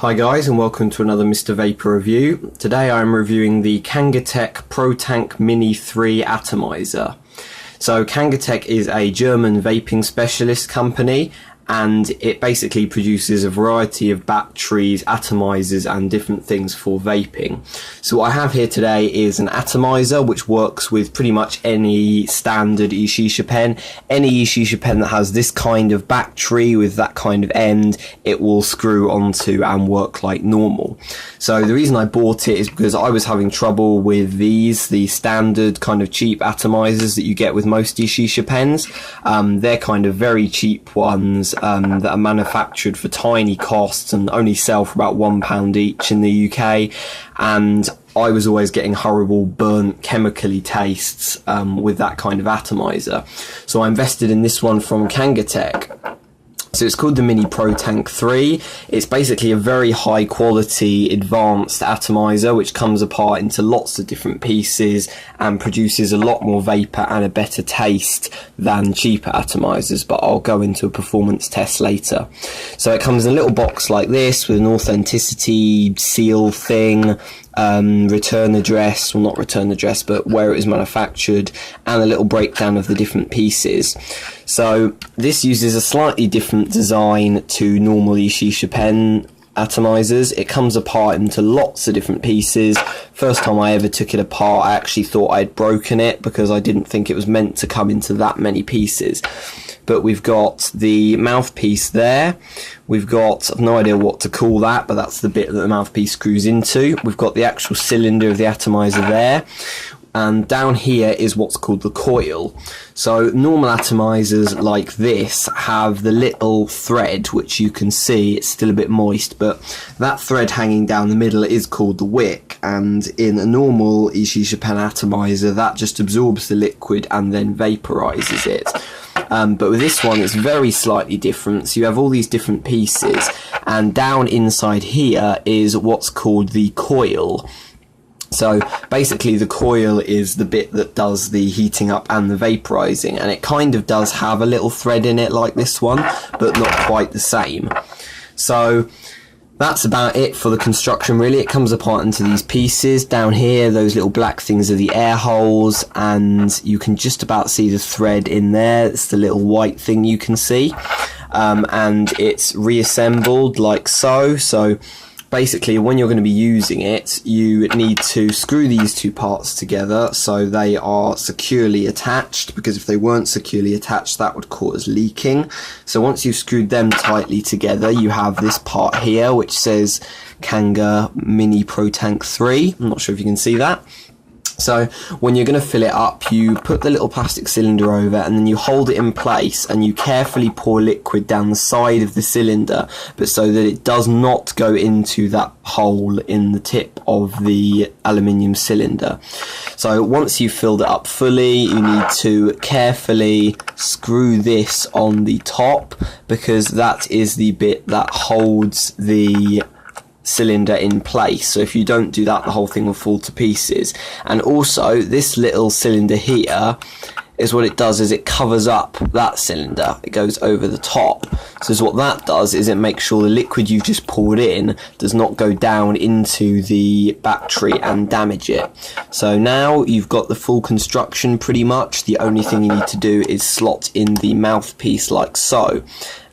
Hi guys, and welcome to another Mr. Vapor review. Today I'm reviewing the Kanger ProTank Mini 3 Atomizer. So Kanger is a German vaping specialist company, and it basically produces a variety of batteries, atomizers and different things for vaping. So what I have here today is an atomizer which works with pretty much any standard eShisha pen. Any eShisha pen that has this kind of battery with that kind of end, it will screw onto and work like normal. So the reason I bought it is because I was having trouble with the standard kind of cheap atomizers that you get with most eShisha pens. They're kind of very cheap ones that are manufactured for tiny costs and only sell for about £1 each in the UK, and I was always getting horrible burnt chemically tastes with that kind of atomizer. So I invested in this one from Kanger. So it's called the Mini ProTank 3. It's basically a very high quality advanced atomizer which comes apart into lots of different pieces and produces a lot more vapor and a better taste than cheaper atomizers, but I'll go into a performance test later. So it comes in a little box like this with an authenticity seal thing, return address, well not return address but where it was manufactured, and a little breakdown of the different pieces. So this uses a slightly different design to normal eShisha pen atomizers. It comes apart into lots of different pieces. First time I ever took it apart I actually thought I'd broken it because I didn't think it was meant to come into that many pieces. But we've got the mouthpiece there, we've got, I've no idea what to call that, but that's the bit that the mouthpiece screws into. We've got the actual cylinder of the atomizer there, and down here is what's called the coil. So normal atomizers like this have the little thread which you can see, it's still a bit moist, but that thread hanging down the middle is called the wick, and in a normal eShisha pen atomizer that just absorbs the liquid and then vaporizes it. But with this one it's very slightly different. So you have all these different pieces, and down inside here is what's called the coil. So basically the coil is the bit that does the heating up and the vaporizing, and it kind of does have a little thread in it like this one, but not quite the same. So that's about it for the construction really. It comes apart into these pieces. Down here those little black things are the air holes, and you can just about see the thread in there. It's the little white thing you can see, and it's reassembled like so. So basically when you're going to be using it you need to screw these two parts together so they are securely attached, because if they weren't securely attached that would cause leaking. So once you've screwed them tightly together you have this part here which says Kanger Mini ProTank 3. I'm not sure if you can see that. So when you're going to fill it up you put the little plastic cylinder over and then you hold it in place and you carefully pour liquid down the side of the cylinder, but so that it does not go into that hole in the tip of the aluminium cylinder. So once you've filled it up fully you need to carefully screw this on the top, because that is the bit that holds the cylinder in place. So if you don't do that the whole thing will fall to pieces. And also this little cylinder here is what it does is it covers up that cylinder, it goes over the top. So what that does is it makes sure the liquid you've just poured in does not go down into the battery and damage it. So now you've got the full construction pretty much. The only thing you need to do is slot in the mouthpiece like so,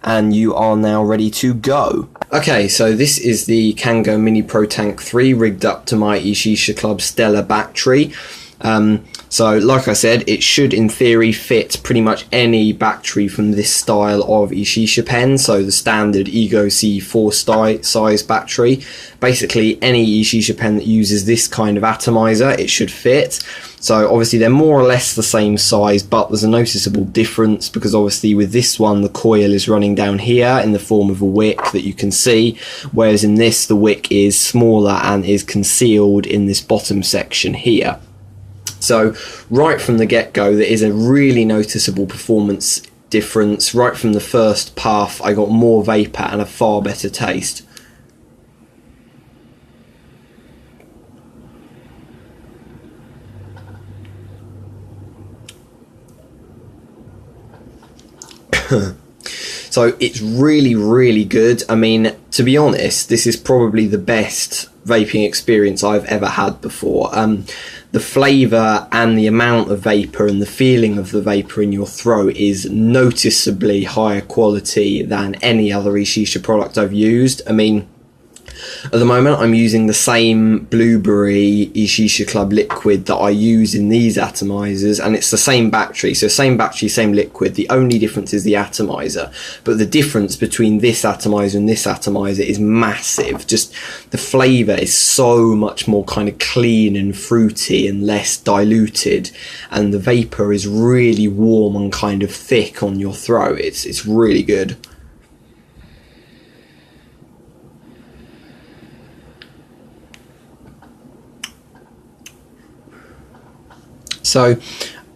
and you are now ready to go. Okay, so this is the Kanger Mini ProTank 3 rigged up to my eShisha Club Stella battery. So like I said, it should in theory fit pretty much any battery from this style of eShisha pen, so the standard Ego C4 size battery. Basically any eShisha pen that uses this kind of atomizer it should fit. So obviously they're more or less the same size, but there's a noticeable difference because obviously with this one the coil is running down here in the form of a wick that you can see, whereas in this the wick is smaller and is concealed in this bottom section here. So right from the get-go there is a really noticeable performance difference. Right from the first puff I got more vapor and a far better taste. So it's really, really good. I mean, to to be honest, this is probably the best vaping experience I've ever had before. The flavour and the amount of vapour and the feeling of the vapour in your throat is noticeably higher quality than any other eShisha product I've used. I mean, at the moment I'm using the same blueberry eShisha Club liquid that I use in these atomizers, and it's the same battery, so same battery, same liquid. The only difference is the atomizer, but the difference between this atomizer and this atomizer is massive. Just the flavour is so much more kind of clean and fruity and less diluted, and the vapour is really warm and kind of thick on your throat. It's really good. So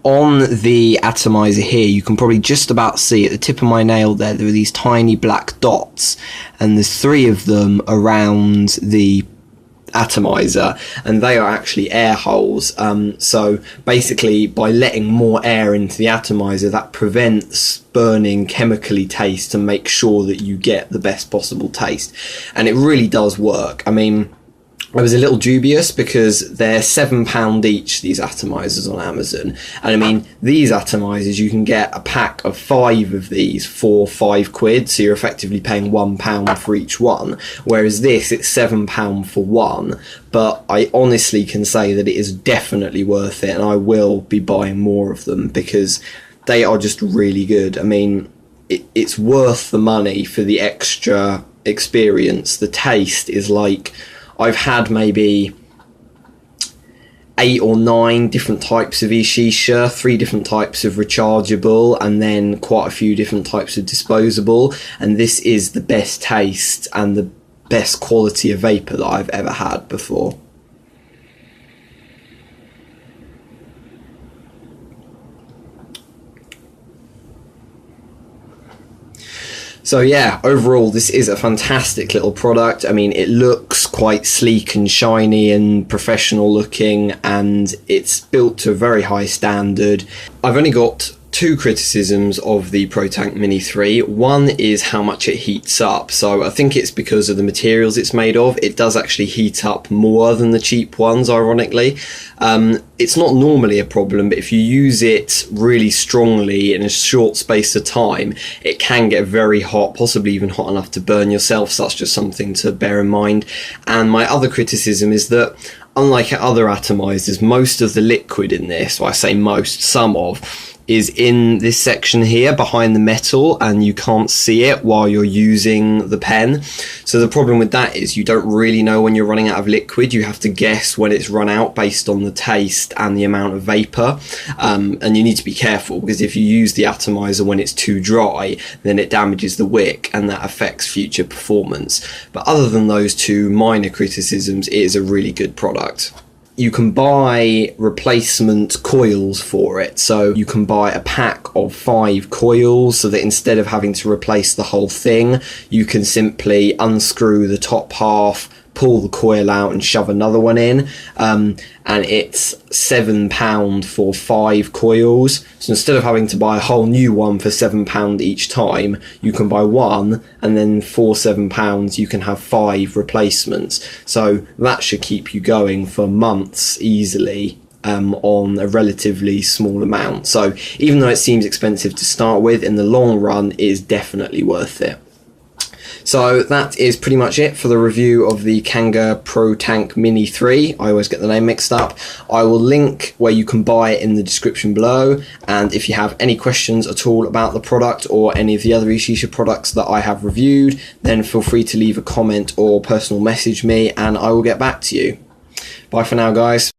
on the atomizer here, you can probably just about see at the tip of my nail there are these tiny black dots, and there's 3 of them around the atomizer, and they are actually air holes. So basically, by letting more air into the atomizer, that prevents burning chemically taste to make sure that you get the best possible taste, and it really does work. I mean, I was a little dubious because they're £7 each, these atomizers on Amazon. And I mean, these atomizers, you can get a pack of 5 of these for £5, so you're effectively paying £1 for each one. Whereas this, it's £7 for one. But I honestly can say that it is definitely worth it, and I will be buying more of them because they are just really good. I mean, it's worth the money for the extra experience. The taste is like, I've had maybe 8 or 9 different types of eShisha, 3 different types of rechargeable, and then quite a few different types of disposable, and this is the best taste and the best quality of vapour that I've ever had before. So yeah, overall this is a fantastic little product. I mean, it looks quite sleek and shiny and professional looking, and it's built to a very high standard. I've only got 2 criticisms of the ProTank Mini 3. One is how much it heats up. So I think it's because of the materials it's made of. It does actually heat up more than the cheap ones, ironically. It's not normally a problem, but if you use it really strongly in a short space of time, it can get very hot, possibly even hot enough to burn yourself. So that's just something to bear in mind. And my other criticism is that, unlike other atomizers, most of the liquid in this, well, I say most, some of, is in this section here behind the metal, and you can't see it while you're using the pen. So the problem with that is you don't really know when you're running out of liquid. You have to guess when it's run out based on the taste and the amount of vapor, and you need to be careful, because if you use the atomizer when it's too dry, then it damages the wick and that affects future performance. But other than those 2 minor criticisms, it is a really good product. You can buy replacement coils for it, so you can buy a pack of 5 coils, so that instead of having to replace the whole thing, you can simply unscrew the top half, pull the coil out and shove another one in, and it's £7 for 5 coils. So instead of having to buy a whole new one for £7 each time, you can buy one, and then for £7 you can have 5 replacements. So that should keep you going for months easily, on a relatively small amount. So even though it seems expensive to start with, in the long run it is definitely worth it. So that is pretty much it for the review of the Kanger ProTank Mini 3. I always get the name mixed up. I will link where you can buy it in the description below, and if you have any questions at all about the product or any of the other eShisha products that I have reviewed, then feel free to leave a comment or personal message me and I will get back to you. Bye for now, guys.